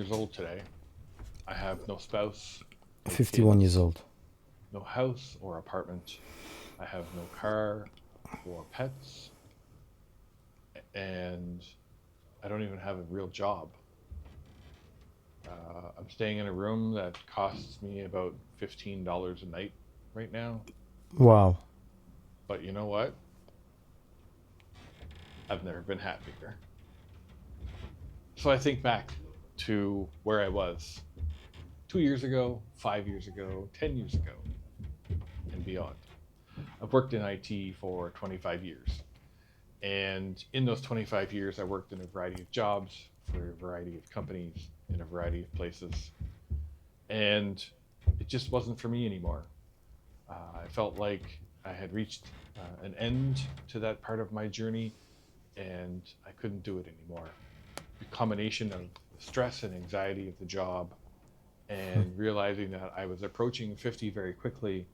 years old today. I have no spouse, no 51 years kids, old. no house or apartment. I have no car or pets, and I don't even have a real job. I'm staying in a room that costs me about $15 a night right now. Wow. But you know what? I've never been happier. So I think back to where I was 2 years ago, 5 years ago, 10 years ago, and beyond. I've worked in IT for 25 years. And in those 25 years, I worked in a variety of jobs for a variety of companies in a variety of places. And it just wasn't for me anymore. I felt like I had reached an end to that part of my journey and I couldn't do it anymore. The combination of the stress and anxiety of the job and realizing that I was approaching 50 very quickly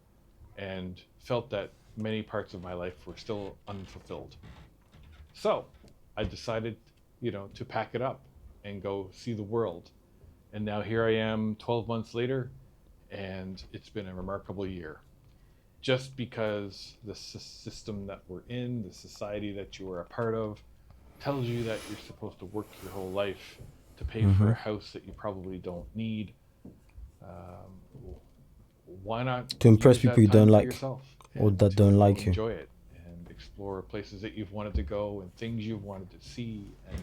and felt that many parts of my life were still unfulfilled. So I decided, to pack it up and go see the world. And now here I am 12 months later, and it's been a remarkable year. Just because the system that we're in, the society that you are a part of, tells you that you're supposed to work your whole life to pay for a house that you probably don't need, um, why not To impress use people that you don't time for like yourself or and that to don't go like you. enjoy it and explore places that you've wanted to go and things you've wanted to see and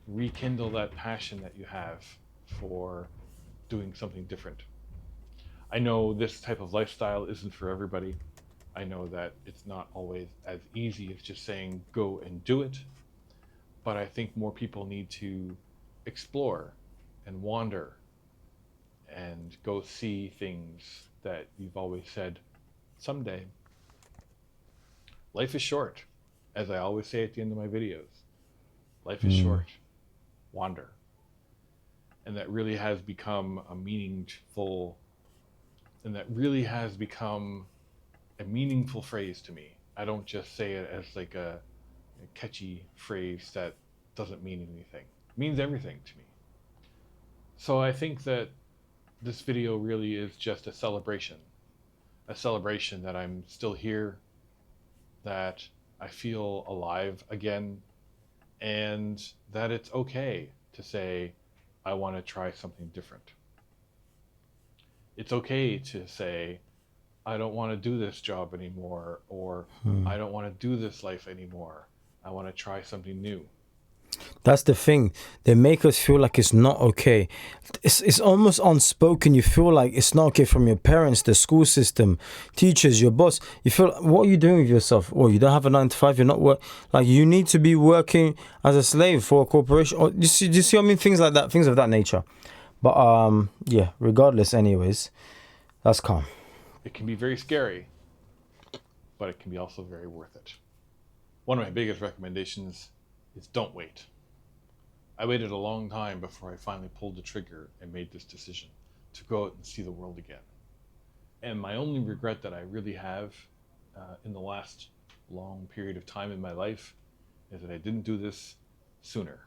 rekindle that passion that you have for doing something different. I know this type of lifestyle isn't for everybody. I know that it's not always as easy as just saying go and do it, but I think more people need to explore and wander and go see things that you've always said someday. Life is short, as I always say at the end of my videos. Life is Mm. short. Wander. And that really has become a meaningful and that really has become a meaningful phrase to me. I don't just say it as like a catchy phrase that doesn't mean anything. It means everything to me. So I think that this video really is just a celebration that I'm still here, that I feel alive again, and that it's okay to say, I want to try something different. It's okay to say, I don't want to do this job anymore, or Mm. I don't want to do this life anymore. I want to try something new. That's the thing. They make us feel like it's not okay. It's almost unspoken. You feel like it's not okay from your parents, the school system, teachers, your boss. You feel, what are you doing with yourself? Or you don't have a 9 to 5. You're not work. Like, you need to be working as a slave for a corporation. Or do you see what I mean? Things like that. Things of that nature. But yeah. Regardless, anyways, that's calm. It can be very scary, but it can be also very worth it. One of my biggest recommendations is don't wait. I waited a long time before I finally pulled the trigger and made this decision to go out and see the world again. And my only regret that I really have in the last long period of time in my life is that I didn't do this sooner.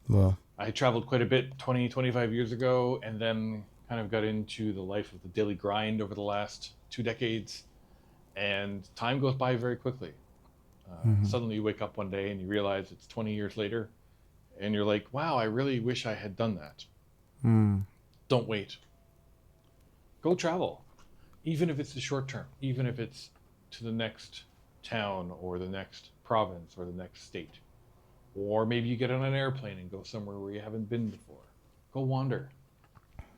Well, I traveled quite a bit 20, 25 years ago, and then kind of got into the life of the daily grind over the last 2 decades. And time goes by very quickly. Suddenly you wake up one day and you realize it's 20 years later, and you're like, wow, I really wish I had done that. Don't wait. Go travel, even if it's the short term, even if it's to the next town or the next province or the next state. Or maybe you get on an airplane and go somewhere where you haven't been before. Go wander.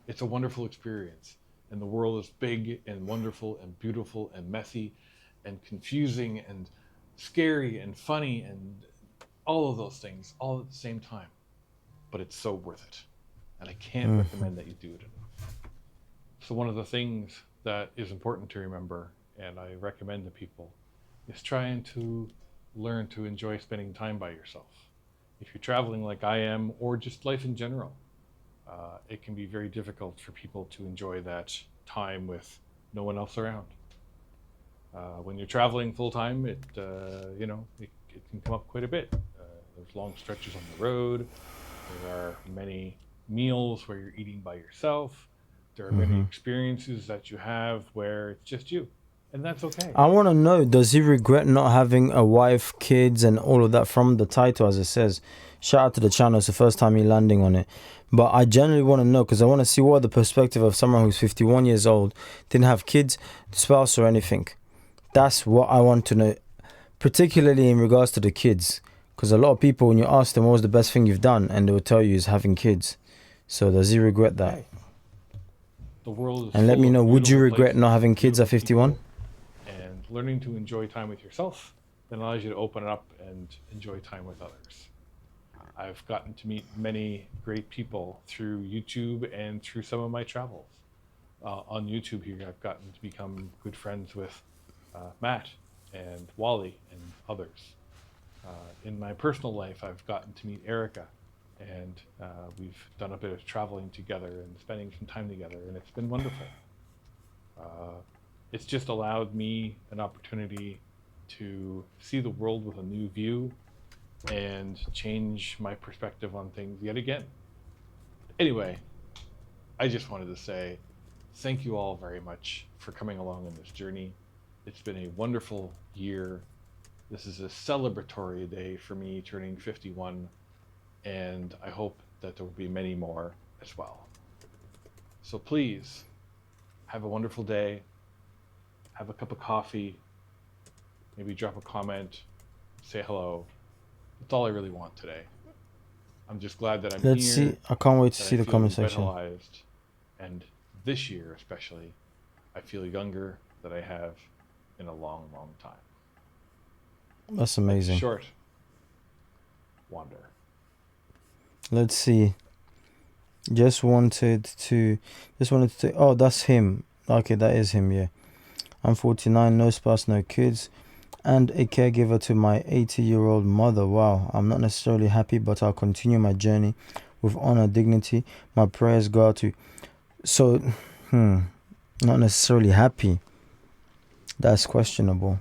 It's a wonderful experience. And the world is big and wonderful and beautiful and messy and confusing and scary and funny and all of those things all at the same time. But it's so worth it. And I can't recommend that you do it enough. So, one of the things that is important to remember, and I recommend to people, is trying to learn to enjoy spending time by yourself. If you're traveling like I am, or just life in general, it can be very difficult for people to enjoy that time with no one else around. When you're traveling full time, it can come up quite a bit. There's long stretches on the road. There are many meals where you're eating by yourself. There are many experiences that you have where it's just you, and that's okay. I want to know, does he regret not having a wife, kids, and all of that from the title, as it says? Shout out to the channel. It's the first time you're landing on it. But I generally want to know, because I want to see what the perspective of someone who's 51 years old, didn't have kids, spouse, or anything. That's what I want to know, particularly in regards to the kids. Because a lot of people, when you ask them what was the best thing you've done, and they will tell you is having kids. So does he regret that? The world is And let full me of know, would you beautiful regret places, not having kids at beautiful 51? people, and learning to enjoy time with yourself then allows you to open up and enjoy time with others. I've gotten to meet many great people through YouTube and through some of my travels. On YouTube here, I've gotten to become good friends with Matt and Wally and others. In my personal life, I've gotten to meet Erica, and we've done a bit of traveling together and spending some time together, and it's been wonderful. It's just allowed me an opportunity to see the world with a new view and change my perspective on things yet again. Anyway, I just wanted to say thank you all very much for coming along on this journey. It's been a wonderful year. This is a celebratory day for me turning 51, and I hope that there will be many more as well. So please have a wonderful day. Have a cup of coffee. Maybe drop a comment. Say hello. That's all I really want today. I'm just glad that I'm Let's here. see. I can't wait to that see I the feel comment section. revitalized. And this year especially, I feel younger than I have in a long, long time. That's amazing. Short wander. Let's see. Just wanted to. Oh, that's him. Okay, that is him. Yeah. I'm 49, no spouse, no kids, and a caregiver to my 80-year-old mother. Wow. I'm not necessarily happy, but I'll continue my journey with honor, dignity. My prayers go out to. So, not necessarily happy. That's questionable.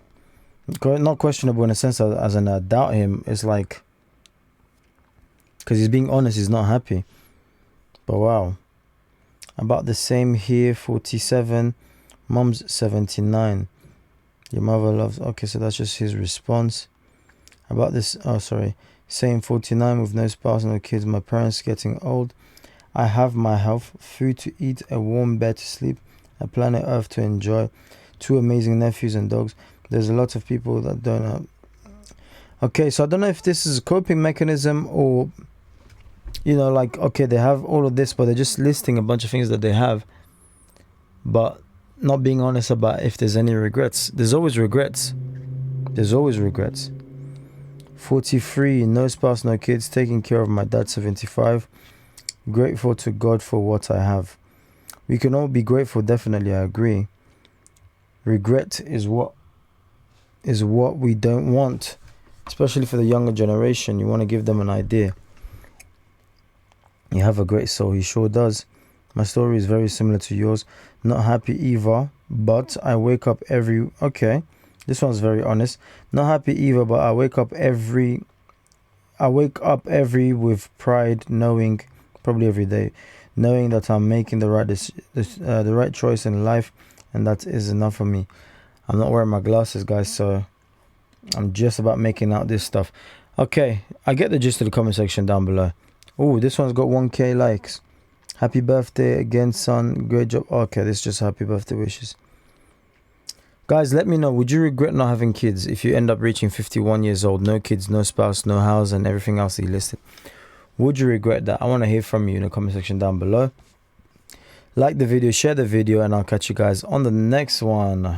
Not questionable in a sense as in I doubt him. It's like, because he's being honest, he's not happy. But wow. About the same here, 47. Mom's 79. Your mother loves. Okay, so that's just his response. About this. Oh, sorry. Same 49 with no spouse, no kids. My parents getting old. I have my health, food to eat, a warm bed to sleep, a planet Earth to enjoy, 2 amazing nephews and dogs. There's a lot of people that don't have. Okay, so I don't know if this is a coping mechanism or, like, okay, they have all of this, but they're just listing a bunch of things that they have, but not being honest about if there's any regrets. There's always regrets. 43, no spouse, no kids, taking care of my dad, 75. Grateful to God for what I have. We can all be grateful, definitely, I agree. Regret is what we don't want, especially for the younger generation. You want to give them an idea. You have a great soul, he sure does. My story is very similar to yours. Not happy either, but I wake up every... Okay, this one's very honest. Not happy either, but I wake up every with pride, knowing, probably every day, knowing that I'm making the right choice in life, and that is enough for me. I'm not wearing my glasses, guys, so I'm just about making out this stuff. Okay, I get the gist of the comment section down below. Oh, this one's got 1k likes. Happy birthday again, son. Great job. Okay, this is just happy birthday wishes. Guys, let me know. Would you regret not having kids if you end up reaching 51 years old? No kids, no spouse, no house, and everything else that you listed. Would you regret that? I want to hear from you in the comment section down below. Like the video, share the video, and I'll catch you guys on the next one.